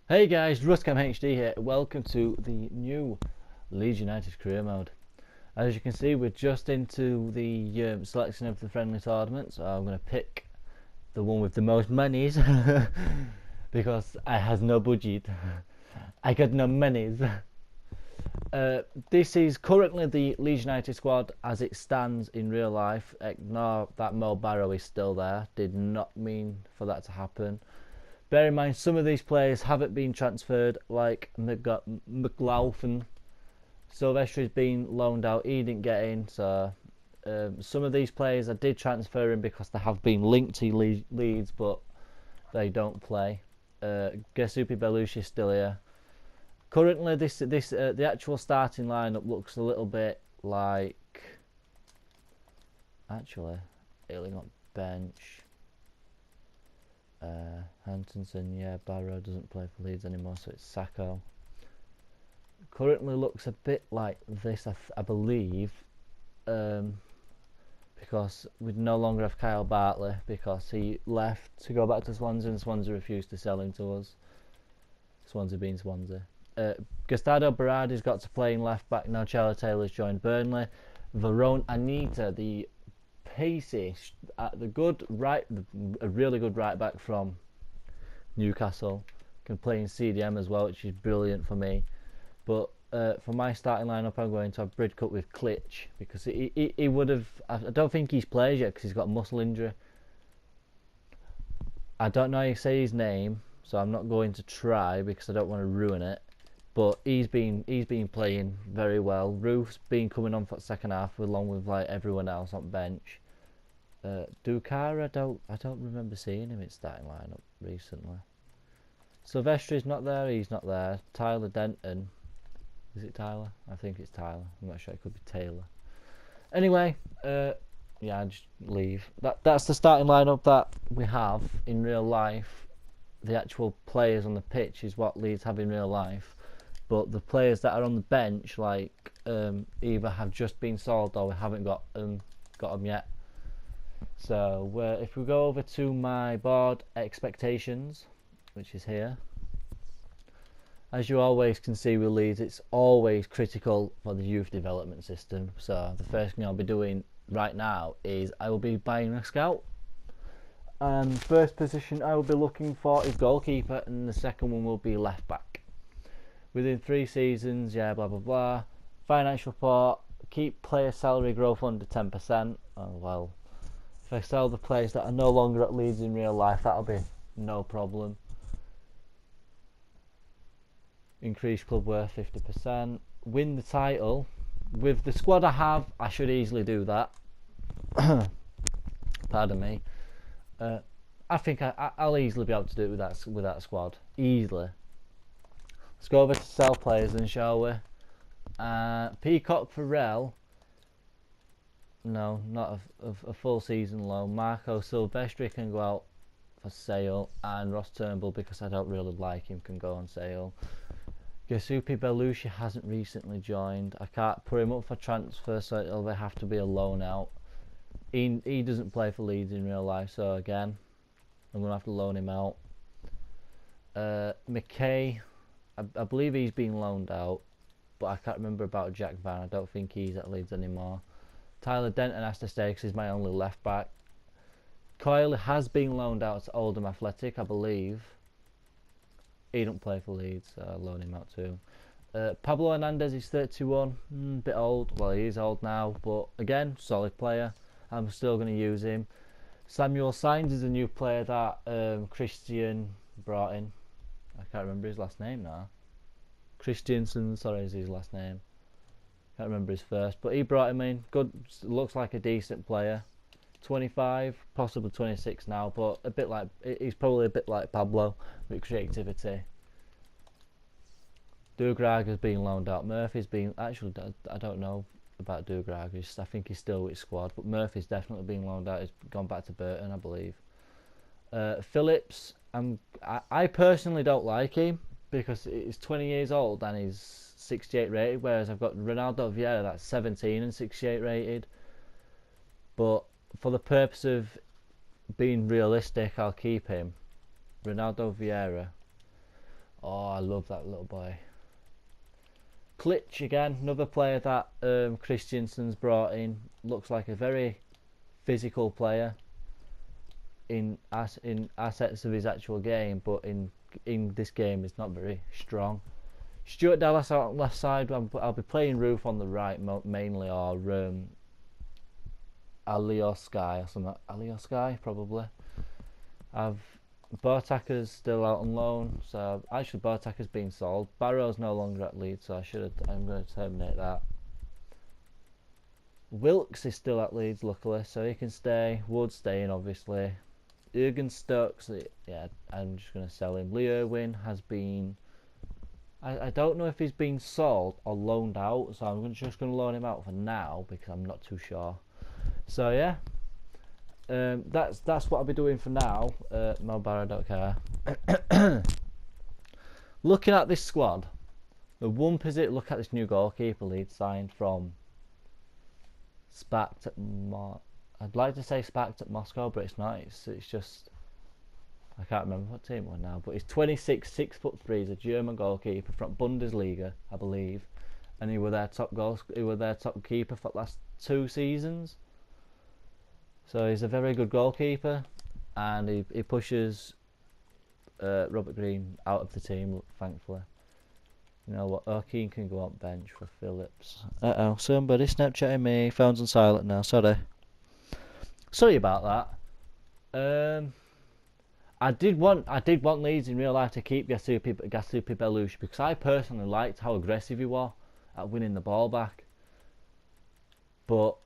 Hey guys, Ruscam HD here. Welcome to the new Leeds United career mode. As you can see, we're just into the selection of the friendly tournament, so I'm going to pick the one with the most monies because I has no budget. I got no monies. This is currently the Leeds United squad as it stands in real life. Ignore that Mo Barrow is still there. Did not mean for that to happen. Bear in mind, some of these players haven't been transferred, like McLaughlin. Silvestri's been loaned out, he didn't get in, so some of these players I did transfer in because they have been linked to Leeds, but they don't play. Gesupi Belushi is still here. Currently, the actual starting lineup looks a little bit like. Actually, Ailing on bench. Hansenson, yeah, Barrow doesn't play for Leeds anymore, so it's Sacco. Currently looks a bit like this, I believe, because we no longer have Kyle Bartley because he left to go back to Swansea and Swansea refused to sell him to us. Swansea being Swansea. Gustavo Berardi's got to play in left back now. Charlie Taylor's joined Burnley. Verone Anita, the pacey, the good right, a really good right back from Newcastle, can play in CDM as well, which is brilliant for me. But for my starting lineup, I'm going to have Bridcut with Klitsch because he would have. I don't think he's played yet because he's got a muscle injury. I don't know how you say his name, so I'm not going to try because I don't want to ruin it. But he's been playing very well. Roof's been coming on for the second half along with like everyone else on bench. Dukara, I don't remember seeing him in starting lineup recently. Silvestri's not there, he's not there. Tyler Denton, is it Tyler? I think it's Tyler. I'm not sure, it could be Taylor. Anyway, yeah, just leave. That's the starting lineup that we have in real life. The actual players on the pitch is what Leeds have in real life. But the players that are on the bench, like either have just been sold or we haven't got them yet. So if we go over to my board expectations, which is here, as you always can see with Leeds, it's always critical for the youth development system. So the first thing I'll be doing right now is I will be buying a scout. And first position I will be looking for is goalkeeper, and the second one will be left back. Within 3 seasons, yeah, blah blah blah. Financial report: keep player salary growth under 10%. Oh well, if I sell the players that are no longer at Leeds in real life, that'll be no problem. Increase club worth 50%. Win the title. With the squad I have, I should easily do that. Pardon me. I think I'll easily be able to do it with that squad. Easily. Let's go over to sell players then, shall we? Peacock Farrell. No, not a full season loan. Marco Silvestri can go out for sale, and Ross Turnbull, because I don't really like him, can go on sale. Gesupi Belushi hasn't recently joined. I can't put him up for transfer, so it'll have to be a loan out. He doesn't play for Leeds in real life, so again, I'm going to have to loan him out. McKay, I believe he's been loaned out, but I can't remember about Jack Van. I don't think he's at Leeds anymore. Tyler Denton has to stay because he's my only left back. Coyle has been loaned out to Oldham Athletic, I believe. He don't play for Leeds, so I'll loan him out too. Pablo Hernandez is 31, bit old. Well, he is old now, but again, solid player. I'm still going to use him. Samuel Sainz is a new player that Christian brought in. I can't remember his last name now. Christiansen, sorry, is his last name. Can't remember his first, but he brought him in. Good, looks like a decent player. 25, possibly 26 now, but a bit like, he's probably a bit like Pablo with creativity. Dugrag has been loaned out. Murphy's been, actually, I don't know about Dugrag. I think he's still with squad, but Murphy's definitely been loaned out. He's gone back to Burton, I believe. Phillips, I personally don't like him because he's 20 years old and he's 68 rated, whereas I've got Ronaldo Vieira that's 17 and 68 rated. But for the purpose of being realistic, I'll keep him. Ronaldo Vieira. Oh, I love that little boy. Klitsch again, another player that Christiansen's brought in. Looks like a very physical player in assets of his actual game, but in this game is not very strong. Stuart Dallas out on left side. I'll be playing Roof on the right mainly, or Alio Sky or something. Alio Sky probably. I've Bartaka's still out on loan, so actually Bartaka's been sold. Barrow's no longer at Leeds, so I'm going to terminate that. Wilkes is still at Leeds, luckily, so he can stay. Wood staying, obviously. Jurgen Stokes, yeah, I'm just going to sell him. Lee Irwin has been... I don't know if he's been sold or loaned out, so I'm just going to loan him out for now because I'm not too sure. So yeah, that's what I'll be doing for now. Mo Barrow, I don't care. Looking at this squad, the one position. Look at this new goalkeeper Leeds signed from Spartak. I'd like to say Spartak Moscow, but it's not. It's just I can't remember what team it was now. But he's 26, 6'3". He's a German goalkeeper from Bundesliga, I believe, and he was their top keeper for the last 2 seasons. So he's a very good goalkeeper, and he pushes Robert Green out of the team, thankfully. You know what? O'Keane can go on bench for Phillips. Somebody Snapchatting me. Phone's on silent now. Sorry about that. I did want Leeds in real life to keep Gasupi Belushi because I personally liked how aggressive he was at winning the ball back. But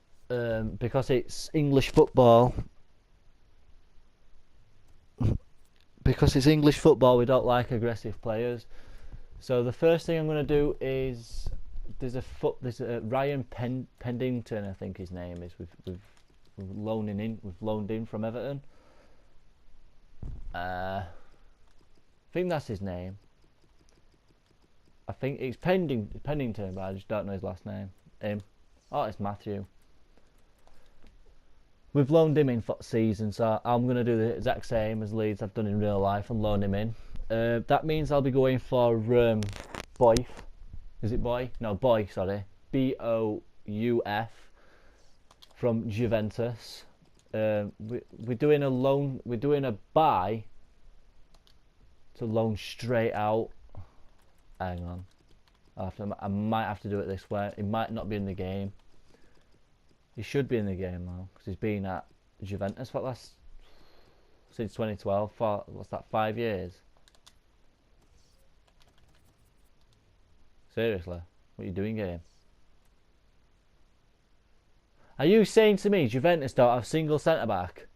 because it's English football, we don't like aggressive players. So the first thing I'm going to do is there's a Ryan Pendington, I think his name is. We've loaned in from Everton. I think that's his name. I think it's Pendington, but I just don't know his last name. Oh, it's Matthew. We've loaned him in for the season, so I'm going to do the exact same as Leeds I've done in real life and loan him in. That means I'll be going for Boyf. Is it Boy? No, Boy, sorry. Bouf from Juventus. We're doing a loan. We're doing a buy to loan straight out. Hang on. I might have to do it this way. It might not be in the game. He should be in the game now because he's been at Juventus for since 2012. For what's that? 5 years. Seriously, what are you doing, game? Are you saying to me Juventus don't have single centre back?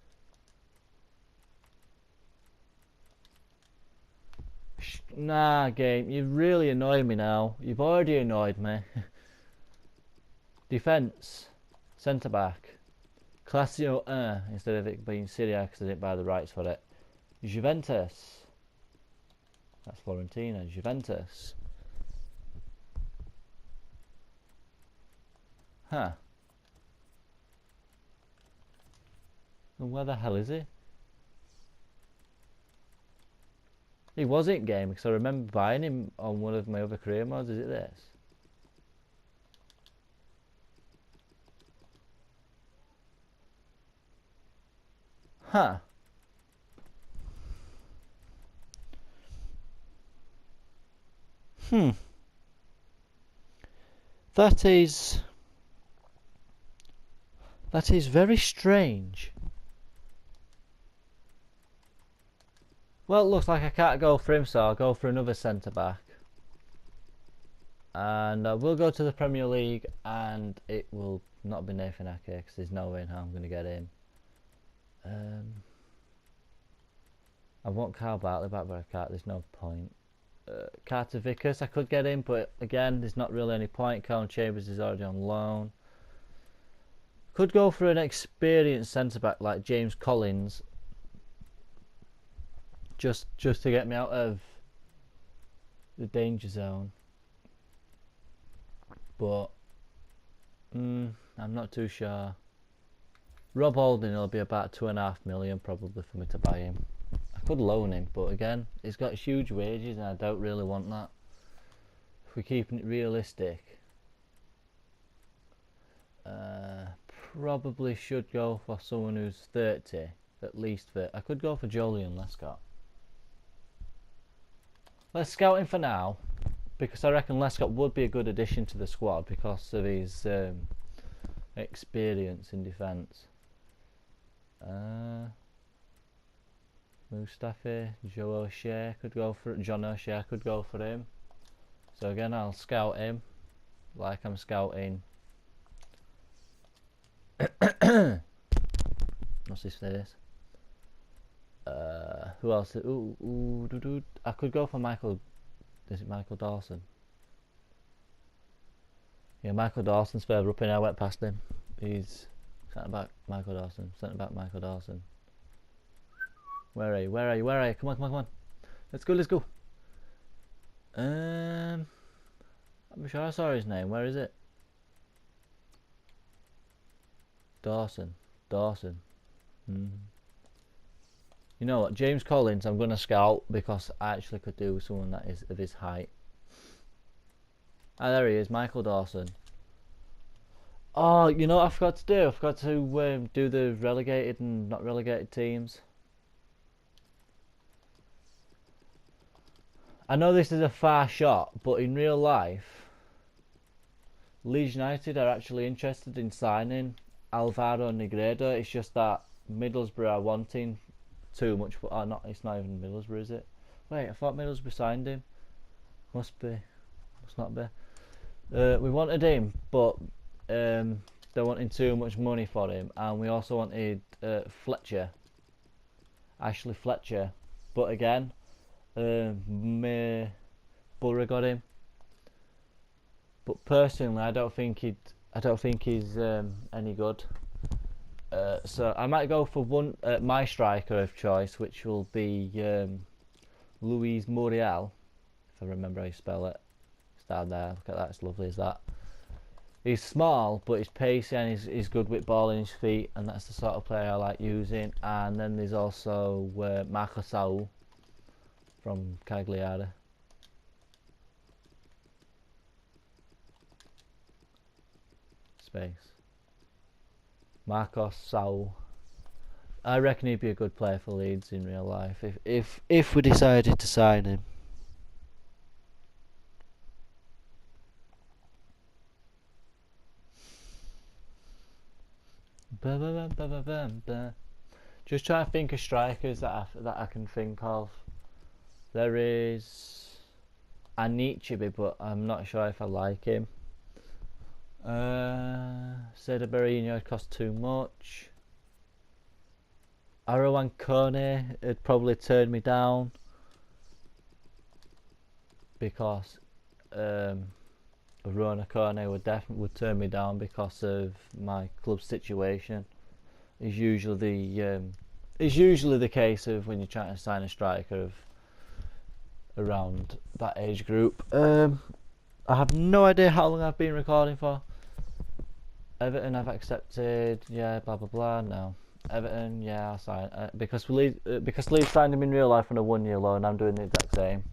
Nah, game. You really annoy me now. You've already annoyed me. Defence. Centre back. Classio instead of it being Syria because I didn't buy the rights for it. Juventus. That's Florentina. Juventus. Huh. And where the hell is he? He was in game because I remember buying him on one of my other career modes. Is it this? Huh. That is very strange. Well, it looks like I can't go for him, so I'll go for another centre back. And we'll go to the Premier League, and it will not be Nathan Ake because there's no way in how I'm going to get him. I want Carl Bartley back, but I can't. There's no point. Carter Vickers, I could get him, but again, there's not really any point. Colin Chambers is already on loan. Could go for an experienced centre back like James Collins, just to get me out of the danger zone. But I'm not too sure. Rob Holding will be about 2.5 million probably for me to buy him. I could loan him, but again, he's got huge wages, and I don't really want that. If we're keeping it realistic, probably should go for someone who's 30, at least 30. I could go for Jolyon Lescott. Let's scout him for now, because I reckon Lescott would be a good addition to the squad because of his experience in defence. Mustafi, John O'Shea could go for him. So again, I'll scout him like I'm scouting. What's his face? Who else? I could go for Michael. Is it Michael Dawson? Yeah, Michael Dawson's further up, and I went past him. He's centre back Michael Dawson. Centre back Michael Dawson. Where are you? Where are you? Where are you? Come on, come on, come on. Let's go, let's go. I'm sure I saw his name. Where is it? Dawson. Dawson. You know what? James Collins, I'm going to scout because I actually could do someone that is of his height. Ah, there he is, Michael Dawson. Oh, you know what I forgot to do? I forgot to do the relegated and not relegated teams. I know this is a far shot, but in real life, Leeds United are actually interested in signing Alvaro Negredo. It's just that Middlesbrough are wanting too much. It's not even Middlesbrough, is it? Wait, I thought Middlesbrough signed him. Must be. Must not be. We wanted him, but they're wanting too much money for him, and we also wanted Fletcher, Ashley Fletcher, but again, Borough got him. But personally, I don't think he's any good. So I might go for my striker of choice, which will be Luis Muriel, if I remember how you spell it. It's down there. Look at that. It's lovely as that. He's small, but he's pacey and he's good with ball in his feet, and that's the sort of player I like using. And then there's also Marco Saul from Cagliari. Space. Marcos Saul. I reckon he'd be a good player for Leeds in real life if we decided to sign him. Just trying to think of strikers that I can think of. There is Anichebe, but I'm not sure if I like him. Cedar Berino cost too much. Arawan Kone had probably turned me down because Rona Kone would turn me down because of my club situation. It's usually the case of when you're trying to sign a striker of around that age group. I have no idea how long I've been recording for. Everton I've accepted, yeah, blah blah blah. No, Everton, yeah, I'll sign because Leeds signed him in real life on a 1-year loan. I'm doing the exact same.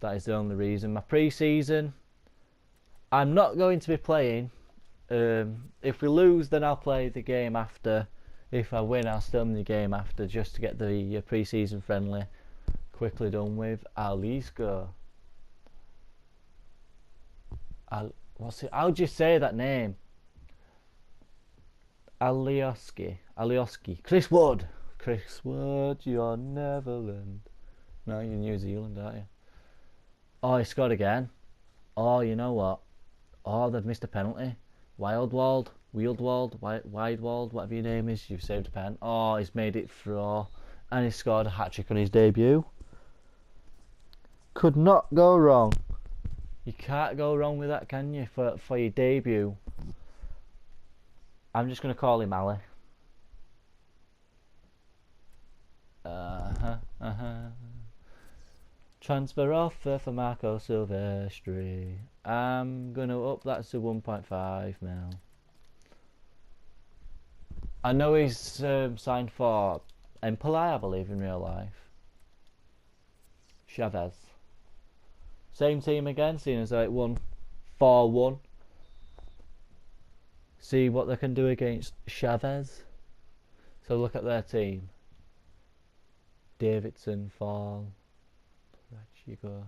That is the only reason. My pre-season, I'm not going to be playing. If we lose, then I'll play the game after. If I win, I'll still in the game after, just to get the pre-season friendly quickly done with. Alisco. How'd you say that name? Alioski. Chris Wood, you're Neverland. No, you're New Zealand, aren't you? Oh, he scored again. Oh, you know what? Oh, they've missed a penalty. Wildwald, whatever your name is, you've saved a pen. Oh, he's made it through, and he scored a hat-trick on his debut. Could not go wrong. You can't go wrong with that, can you? For your debut. I'm just going to call him Ali. Transfer offer for Marco Silvestri. I'm going to up that to 1.5 mil. I know he's signed for Empoli, I believe, in real life. Chavez. Same team again, seeing as though it won 4-1. See what they can do against Chavez. So look at their team. Davidson, Fall, Chico,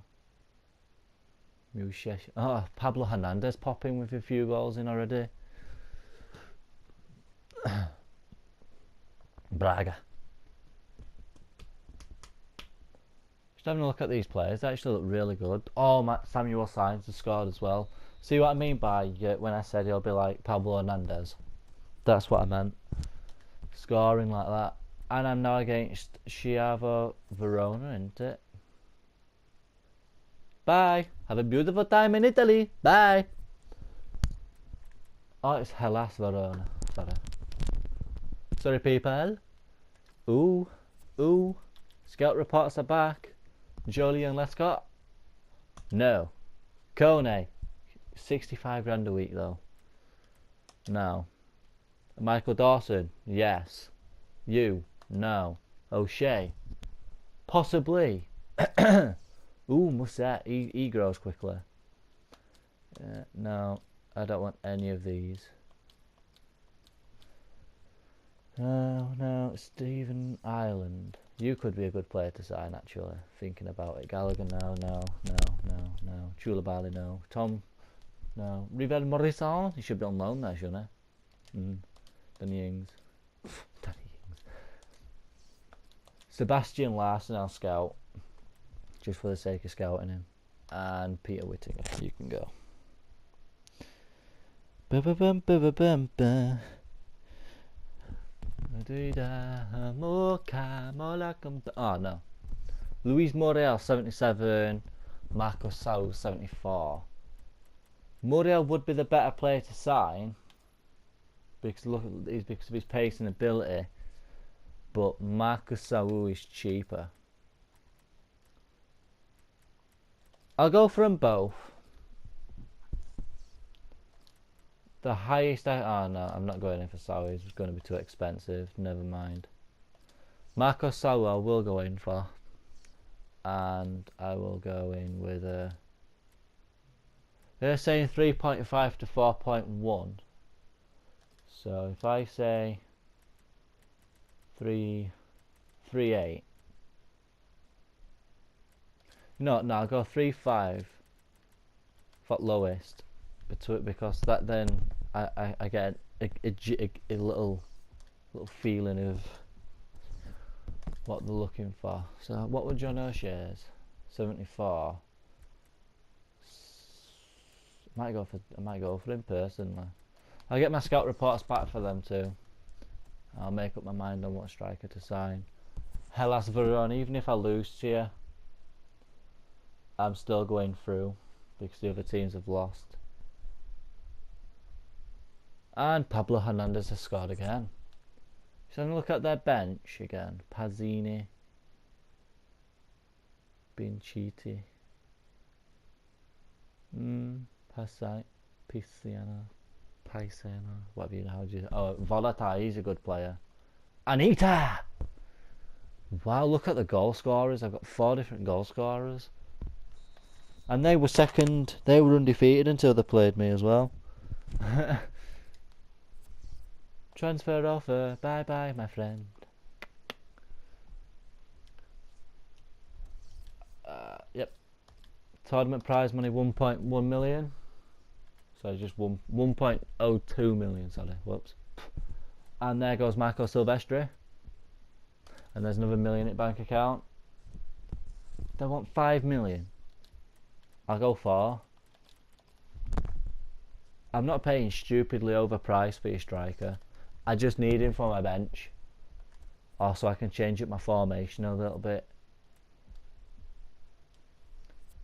Mushesh. Oh, Pablo Hernandez popping with a few goals in already. Braga. Just having a look at these players. They actually look really good. Oh, Samuel Sainz has scored as well. See what I mean by when I said he'll be like Pablo Hernandez? That's what I meant. Scoring like that. And I'm now against Chiavo Verona, isn't it? Bye. Have a beautiful time in Italy. Bye. Oh, it's Hellas Verona. Sorry, people. Ooh. Scout reports are back. Jolie and Lescott. No. Kone. 65 grand a week though. No. Michael Dawson. Yes. You. No. O'Shea. Possibly. Ooh, Musset. He grows quickly. No. I don't want any of these. No. Stephen Ireland. You could be a good player to sign, actually. Thinking about it. Gallagher, no. Chulabali, no. Tom, no. Rivel Morrison, he should be on loan there, shouldn't he? Danny Ings. Sebastian Larson, I'll scout. Just for the sake of scouting him. And Peter Whittinger, you can go. Oh no. Luis Muriel 77, Marcos Sau 74. Muriel would be the better player to sign because of his pace and ability, but Marcos Sau is cheaper. I'll go for them both. The highest oh no, I'm not going in for Sau. It's going to be too expensive. Never mind. Marcos Sau I will go in for, and I will go in with a. They're saying 3.5 to 4.1. So if I say 3.8. No, I'll go 3.5 for lowest. Because that then I get a little feeling of what they're looking for. So what would John O'Shea's? 74. I might go for him personally. I'll get my scout reports back for them too. I'll make up my mind on what striker to sign. Hellas Verona, even if I lose to you, I'm still going through because the other teams have lost. And Pablo Hernandez has scored again. Just having a look at their bench again. Pazzini, Binciti, Paisano, whatever you know. Oh, Volatai, he's a good player. Anita! Wow, look at the goal scorers. I've got 4 different goal scorers. And they were second. They were undefeated until they played me as well. Transfer offer. Bye bye, my friend. Yep. Tournament prize money 1.1 million. So just 1.02 million. Sorry. Whoops. And there goes Marco Silvestri. And there's another million in bank account. They want 5 million. I'll go 4. I'm not paying stupidly overpriced for your striker. I just need him for my bench. Also, I can change up my formation a little bit.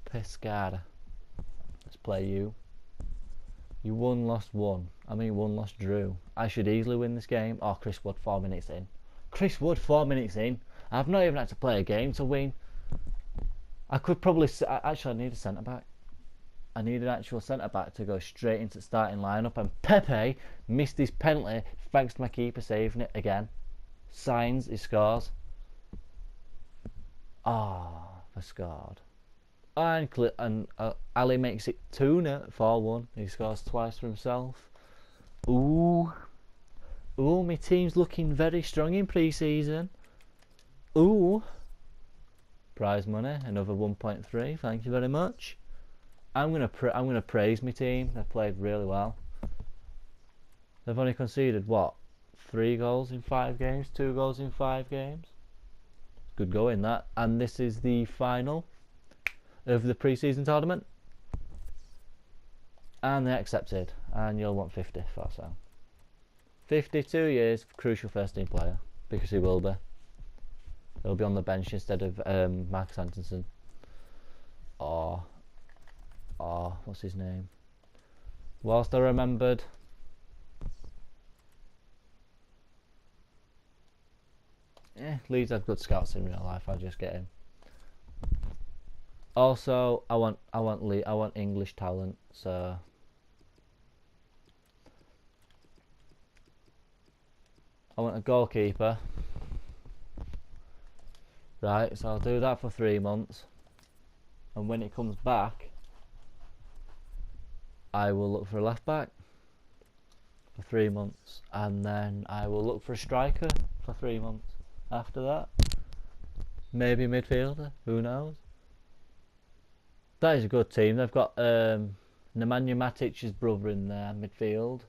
Pescara. Let's play you. You won, lost, won. I mean, won, lost, drew. I should easily win this game. Oh, Chris Wood, 4 minutes in. Chris Wood, 4 minutes in. I've not even had to play a game to win. I could probably. Actually, I need a centre back. I need an actual centre back to go straight into the starting lineup. And Pepe missed his penalty thanks to my keeper saving it again. Signs, he scores. Ah, oh, scored. And Ali makes it 2-0, 4-1. He scores twice for himself. Ooh. Ooh, my team's looking very strong in pre-season. Ooh. Prize money, another 1.3. Thank you very much. I'm gonna praise my team. They've played really well. They've only conceded what? 3 goals in 5 games, 2 goals in 5 games. Good going that. And this is the final of the pre-season tournament. And they accepted. And you'll want 50 for so. 52 years, crucial first team player, because he will be. He'll be on the bench instead of Marcus Antonsen. Or what's his name? Whilst I remembered. Leeds have good scouts in real life. I'll just get him. Also, I want English talent. So I want a goalkeeper. Right, so I'll do that for 3 months, and when it comes back, I will look for a left back for 3 months, and then I will look for a striker for 3 months. After that, maybe a midfielder. Who knows? That is a good team. They've got Nemanja Matic's brother in there midfield.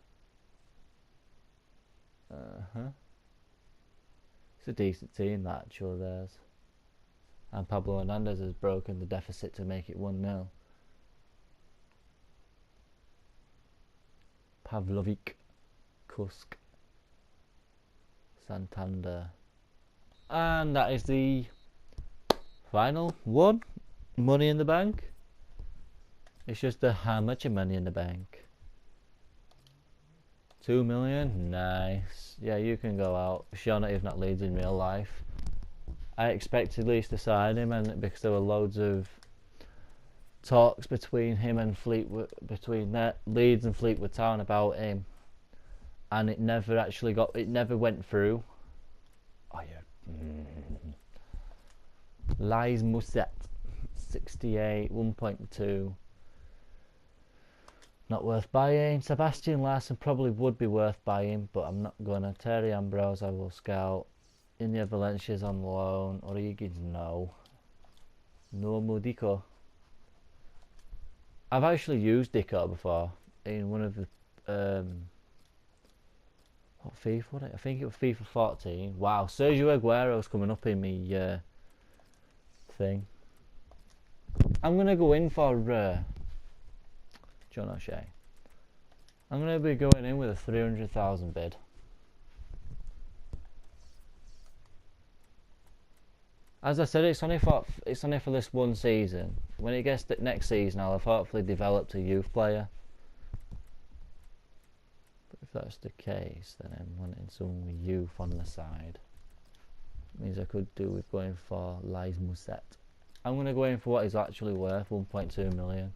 It's a decent team, that actually. Theirs. And Pablo Hernandez has broken the deficit to make it 1-0. Pavlovic, Kusk, Santander. And that is the final one. Money in the bank. It's just how much money in the bank? 2 million? Nice. Yeah, you can go out. Sure, not even at Leeds in real life. I expected Leeds to sign him, and because there were loads of talks between him and Fleetwood, between Leeds and Fleetwood Town about him, and it never went through. Oh yeah. Lies Musset, 68, 1.2. Not worth buying. Sebastian Larsson probably would be worth buying, but I'm not gonna. Terry Ambrose I will scout. Inya Valencia's on loan. Origi, no. No Mudico. I've actually used Dico before in one of the what FIFA was it? I think it was FIFA 14. Wow, Sergio Aguero's coming up in me thing. I'm gonna go in for John O'Shea. I'm gonna be going in with a 300,000 bid. As I said, it's only for this one season. When it gets to next season, I'll have hopefully developed a youth player. But if that's the case, then I'm wanting someone with youth on the side. It means I could do with going for Lies Musset. I'm going to go in for what he's actually worth, 1.2 million.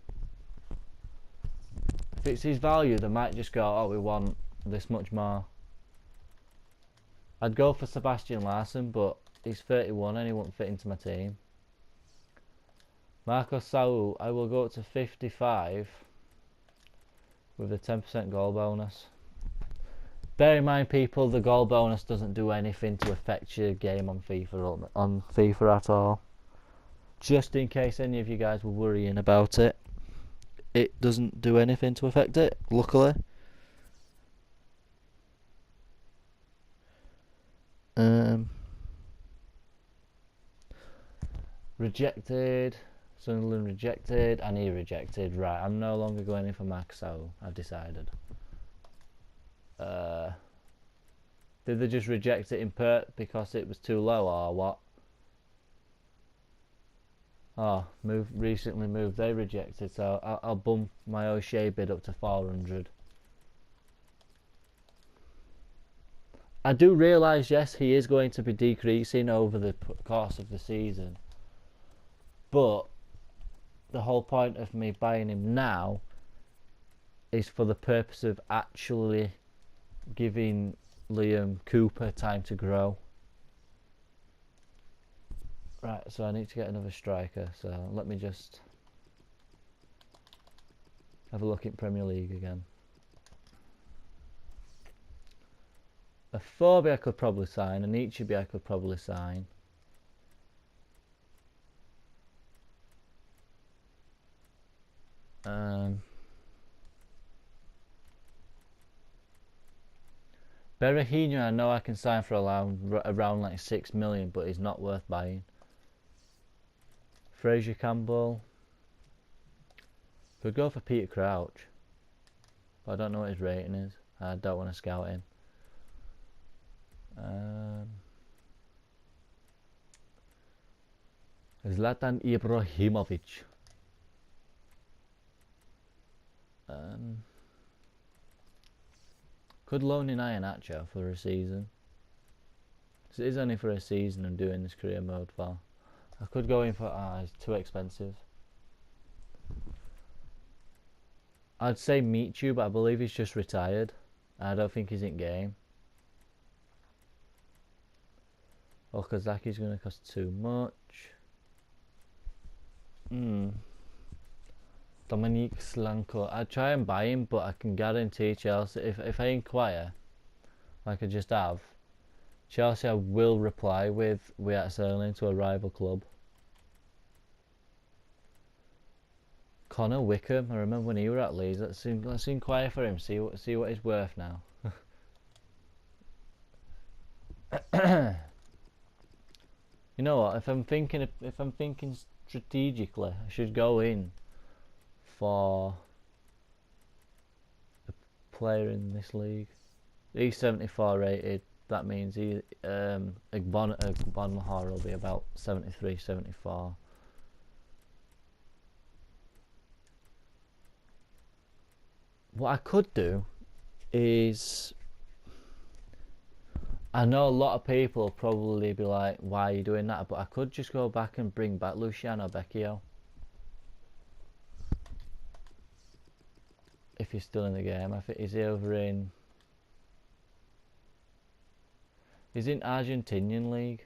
If it's his value, they might just go, oh, we want this much more. I'd go for Sebastian Larsson, but he's 31 and he won't fit into my team. Marco Sau, I will go up to 55 with a 10% goal bonus. Bear in mind, people, the goal bonus doesn't do anything to affect your game on FIFA at all. Just in case any of you guys were worrying about it, it doesn't do anything to affect it, luckily. Rejected. Sunderland rejected, and he rejected. Right, I'm no longer going in for Maxo. I've decided. Did they just reject it in because it was too low, or what? Oh, recently moved. They rejected, so I'll bump my O'Shea bid up to 400. I do realise, yes, he is going to be decreasing over the course of the season, but the whole point of me buying him now is for the purpose of actually giving Liam Cooper time to grow. Right, so I need to get another striker, so let me just have a look at Premier League again. A Phobia I could probably sign, an Ichibi I could probably sign. Berahino I know I can sign for around like 6 million, but he's not worth buying. Fraser Campbell. Could go for Peter Crouch, but I don't know what his rating is. I don't want to scout him. Zlatan Ibrahimovic. Could loan in Iheanacho for a season. It is only for a season I'm doing this career mode for. I could go in for it's too expensive. I'd say Michu, but I believe he's just retired. I don't think he's in game. Okazaki's going to cost too much. Dominique Slanko. I'd try and buy him, but I can guarantee Chelsea, if I inquire, like I just have, Chelsea will reply with we are selling to a rival club. Connor Wickham, I remember when he were at Leeds. Let's inquire for him. See what he's worth now. You know what? If I'm thinking strategically, I should go in for a player in this league. He's 74 rated. That means Agbonmahar will be about 73, 74. What I could do is, I know a lot of people will probably be like, why are you doing that? But I could just go back and bring back Luciano Becchio. If he's still in the game. I think he's in Argentinian league.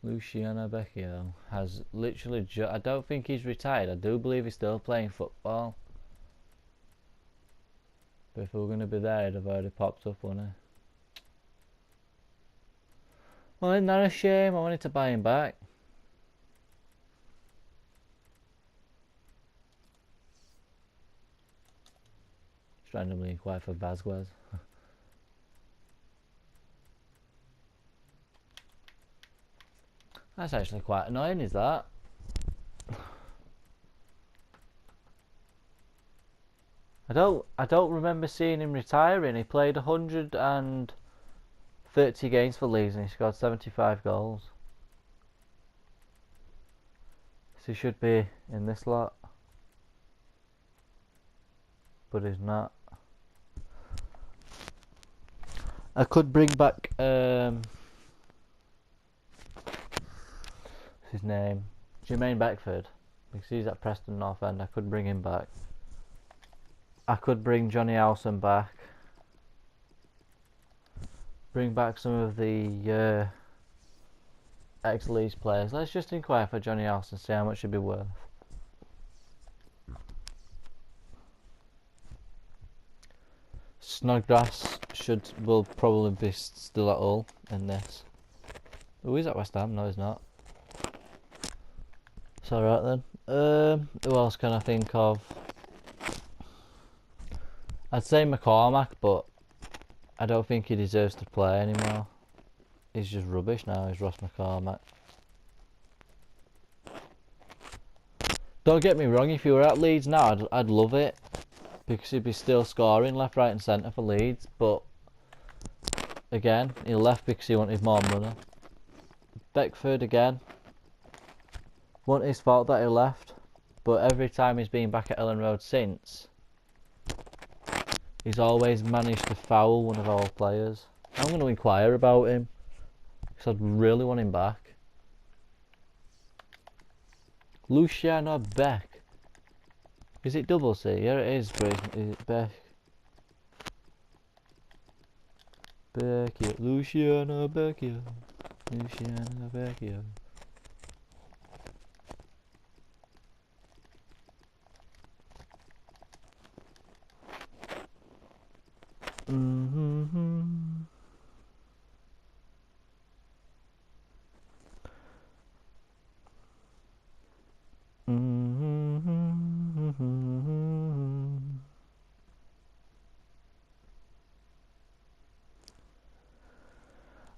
Luciano Becchio has literally I don't think he's retired. I do believe he's still playing football. But if we were going to be there, he'd have already popped up, wouldn't he? Well, isn't that a shame? I wanted to buy him back. Just randomly inquire for Vasquez. That's actually quite annoying, is that? I don't remember seeing him retiring. He played 130 games for Leeds and he scored 75 goals. So he should be in this lot. But he's not. I could bring back his name, Jermaine Beckford, because he's at Preston North End. I could bring him back. I could bring Johnny Alson back. Bring back some of the ex-Leeds players. Let's just inquire for Johnny Alson, see how much he'd be worth. Snodgrass will probably be still at Hull in this. Oh, he's at West Ham. No, he's not. It's alright then. Who else can I think of? I'd say McCormack, but I don't think he deserves to play anymore. He's just rubbish now, he's Ross McCormack. Don't get me wrong, if he were at Leeds now, I'd love it. Because he'd be still scoring left, right and centre for Leeds. But, again, he left because he wanted more money. Beckford again. Wasn't his fault that he left, but every time he's been back at Ellen Road since, he's always managed to foul one of our players. I'm going to inquire about him because I'd really want him back. Luciano Beck. Is it double C? Yeah, it is. But is it Beck? Becchio. Luciano Becchio. Luciano Becchio.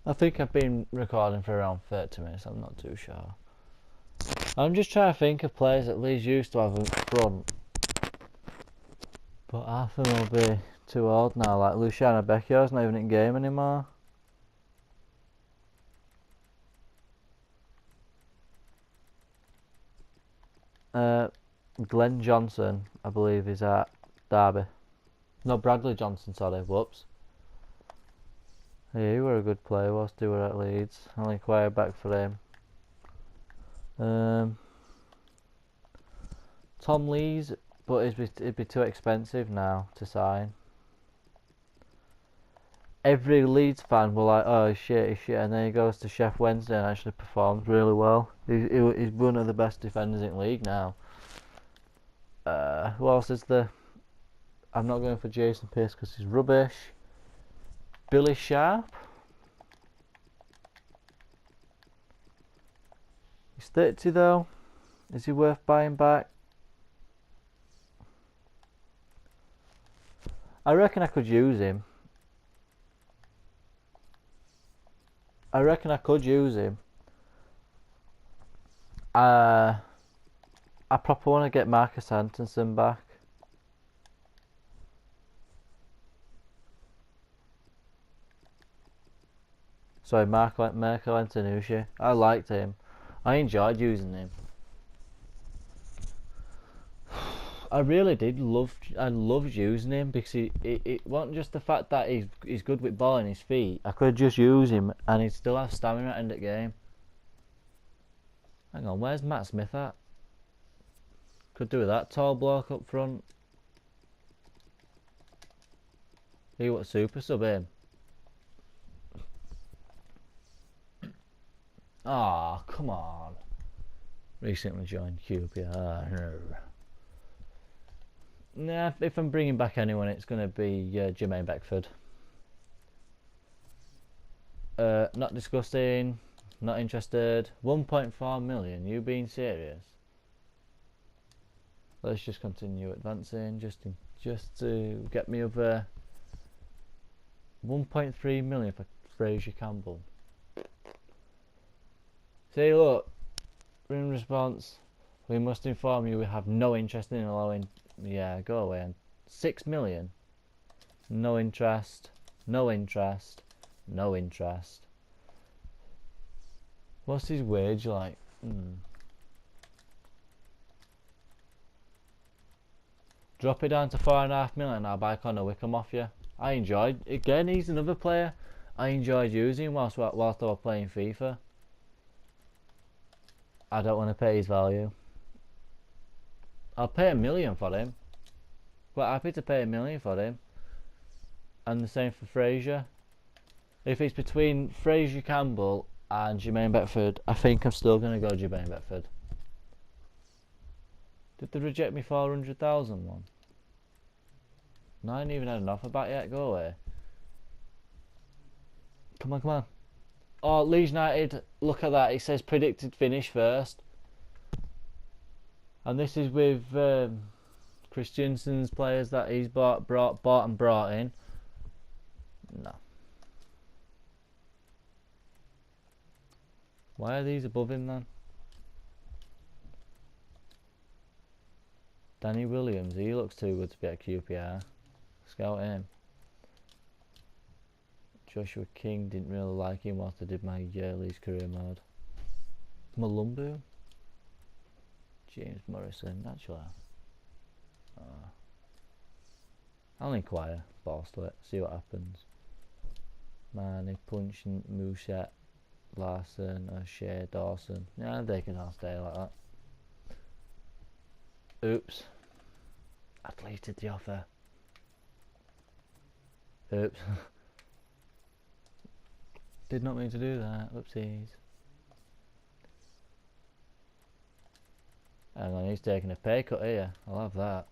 I think I've been recording for around 30 minutes, I'm not too sure. I'm just trying to think of players that Leeds used to have in front. But half of them will be too old now, like Luciano Becchio's not even in game anymore. Glenn Johnson, I believe, is at Derby. No, Bradley Johnson, sorry, whoops. Yeah, he were a good player whilst he were at Leeds. I'll inquire back for him. Tom Lees, but it'd be too expensive now to sign. Every Leeds fan were like, oh shit, and then he goes to Chef Wednesday and actually performs really well. He's one of the best defenders in the league now. Who else is there? I'm not going for Jason Pierce because he's rubbish. Billy Sharp. He's 30 though. Is he worth buying back? I reckon I could use him. I proper want to get Marcus Antonsen back. Sorry, Marco Antonucci. I liked him. I enjoyed using him. I really did I loved using him because it wasn't just the fact that he's good with ball in his feet. I could just use him and he'd still have stamina at the end of the game. Hang on, where's Matt Smith at? Could do with that tall bloke up front. He what super sub him. Ah, oh, come on. Recently joined QPR. Nah, if I'm bringing back anyone, it's going to be Jermaine Beckford. Not discussing, not interested. 1.4 million, you being serious? Let's just continue advancing, just to get me over 1.3 million for Fraser Campbell. See, look, in response, we must inform you we have no interest in allowing. Yeah, go away. 6 million. No interest. No interest. No interest. What's his wage like? Drop it down to 4.5 million. I'll buy Connor Wickham off you. I enjoyed. Again, he's another player I enjoyed using whilst I was playing FIFA. I don't want to pay his value. I'll pay $1 million for him. Quite happy to pay $1 million for him. And the same for Fraser. If it's between Fraser Campbell and Jermaine Beckford, I think I'm still going to go Jermaine Beckford. Did they reject me 400,000 one? No, I ain't even had an offer back yet. Go away. Come on, come on. Oh, Leeds United, look at that. It says predicted finish first. And this is with Christensen's players that he's bought in. No. Why are these above him then? Danny Williams, he looks too good to be at QPR. Scout him. Joshua King, didn't really like him whilst I did my Leeds career mode. Malumbu. James Morrison, actually. I'll inquire, balls to it, see what happens. Marnie, Punching, Mouchet, Larson, O'Shea, Dawson. Yeah, they can all stay like that. Oops. I deleted the offer. Oops. Did not mean to do that. Oopsies. Hang on, he's taking a pay cut here. I'll have that.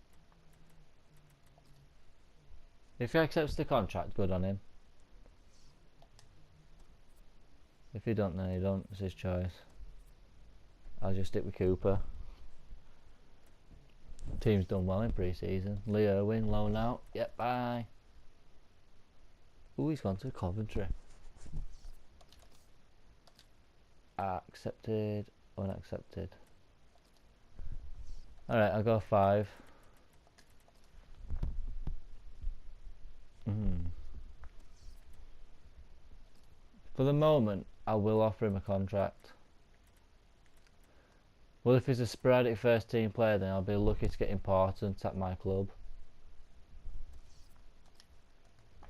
If he accepts the contract, good on him. If he don't, then he don't. It's his choice. I'll just stick with Cooper. Team's done well in pre-season. Lee Irwin, loan out. Yep, bye. Ooh, he's gone to Coventry. Accepted. Unaccepted. Alright, I'll go 5. For the moment, I will offer him a contract. Well, if he's a sporadic first team player, then I'll be lucky to get important at my club.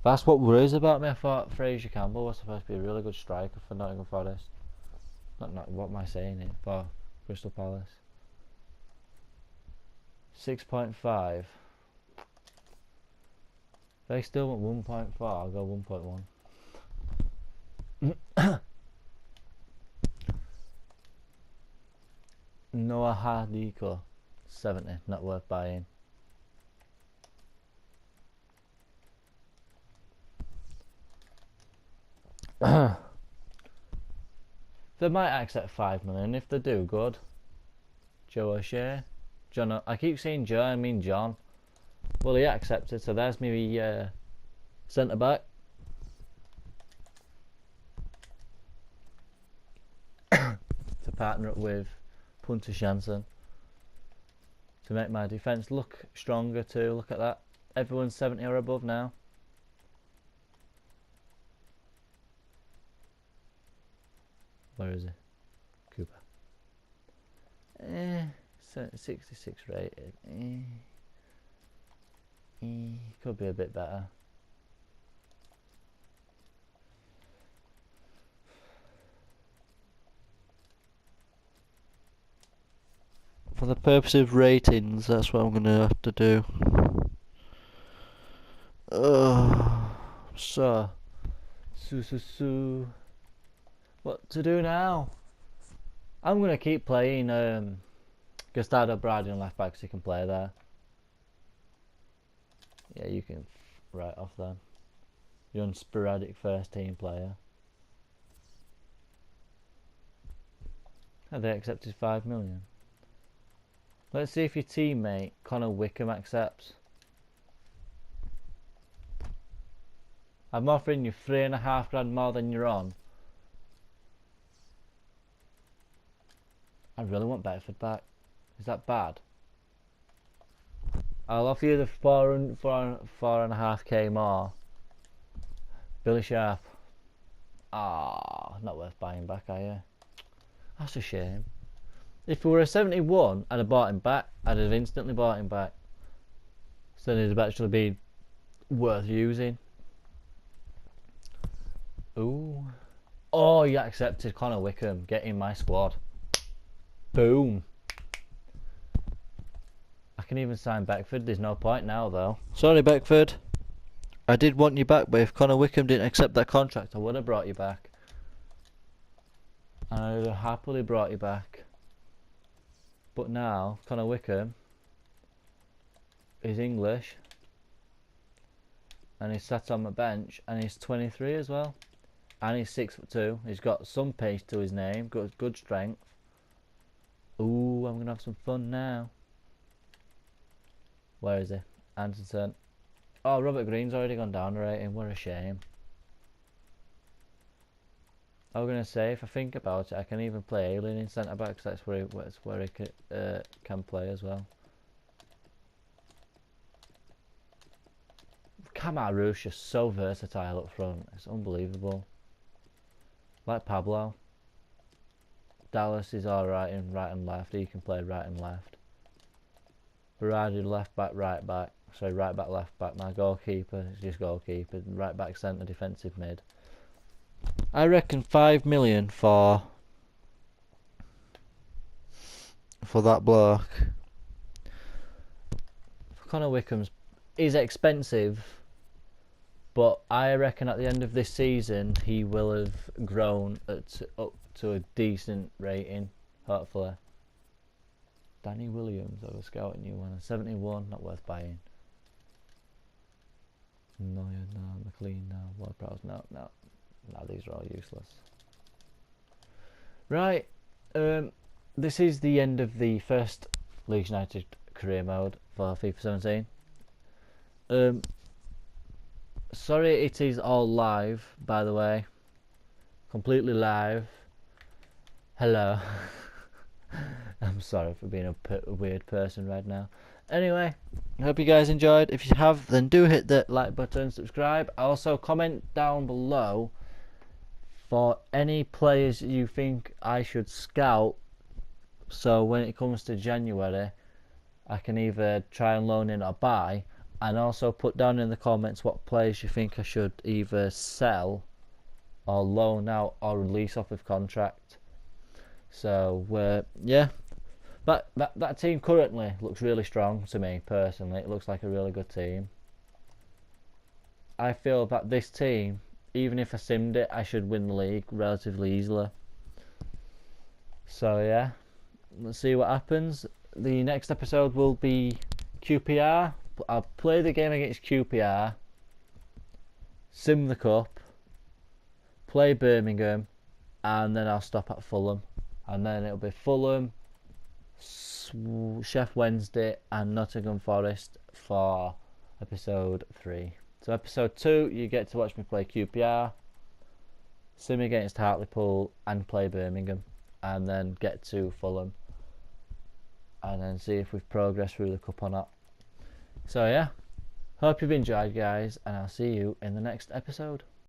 That's what worries about me. I thought Fraser Campbell was supposed to be a really good striker for Nottingham Forest. Not what am I saying here? For Crystal Palace. 6.5. They still want 1.4. I'll go 1.1. Noah Hardiko, 70. Not worth buying. They might accept 5 million. If they do, good. Joe O'Shea. John, I keep saying Joe, I mean John. Well, he accepted, so there's me centre back. To partner up with Punter Janssen. To make my defence look stronger too. Look at that. Everyone's 70 or above now. Where is he? Cooper. 66 rated. Could be a bit better. For the purpose of ratings, that's what I'm going to have to do. So. What to do now? I'm going to keep playing Gustavo Brady on left back so he can play there. Yeah, you can write off then. You're a sporadic first team player. Have they accepted 5 million? Let's see if your teammate Connor Wickham accepts. I'm offering you £3.5 grand more than you're on. I really want Bedford back. Is that bad? I'll offer you the 4.5k more. Billy Sharp. Ah, not worth buying back, are you? That's a shame. If we were a 71, I'd have bought him back. I'd have instantly bought him back. So then it'd have actually been worth using. Ooh. Oh, you accepted Connor Wickham. Get in my squad. Boom. I can even sign Beckford. There's no point now, though. Sorry, Beckford. I did want you back, but if Connor Wickham didn't accept that contract, I would have brought you back. And I would have happily brought you back. But now, Connor Wickham is English. And he's sat on my bench. And he's 23 as well. And he's 6'2". He's got some pace to his name. Good strength. Ooh, I'm going to have some fun now. Where is he? Anderson. Oh, Robert Green's already gone down a rating. What a shame. I was going to say, if I think about it, I can even play Alien in centre back, because that's where he can play as well. Kamarush is so versatile up front. It's unbelievable. Like Pablo. Dallas is alright in right and left. He can play right and left. Berardi left back, right back. Sorry, right back, left back. My goalkeeper is just goalkeeper. Right back centre, defensive mid. I reckon 5 million for that bloke. Connor Wickham's is expensive, but I reckon at the end of this season he will have grown up to a decent rating, hopefully. Danny Williams, I was scouting you one. 71, not worth buying. No, McLean, no. Ward-Prowse, no. These are all useless. Right, this is the end of the first Leeds United career mode for FIFA 17. Sorry it is all live, by the way. Completely live. Hello. I'm sorry for being a weird person right now. Anyway, I hope you guys enjoyed. If you have, then do hit the like button, subscribe. Also, comment down below for any players you think I should scout, so when it comes to January I can either try and loan in or buy. And also put down in the comments what players you think I should either sell or loan out or release off of contract. So yeah, but that team currently looks really strong to me personally. It looks like a really good team. I feel that this team, even if I simmed it, I should win the league relatively easily. So yeah, let's see what happens. The next episode will be QPR. I'll play the game against QPR, sim the cup, play Birmingham, and then I'll stop at Fulham. And then it'll be Fulham, Chef Wednesday, and Nottingham Forest for episode 3. So episode 2, you get to watch me play QPR, sim against Hartlepool, and play Birmingham, and then get to Fulham, and then see if we've progressed through the cup or not. So yeah, hope you've enjoyed, guys, and I'll see you in the next episode.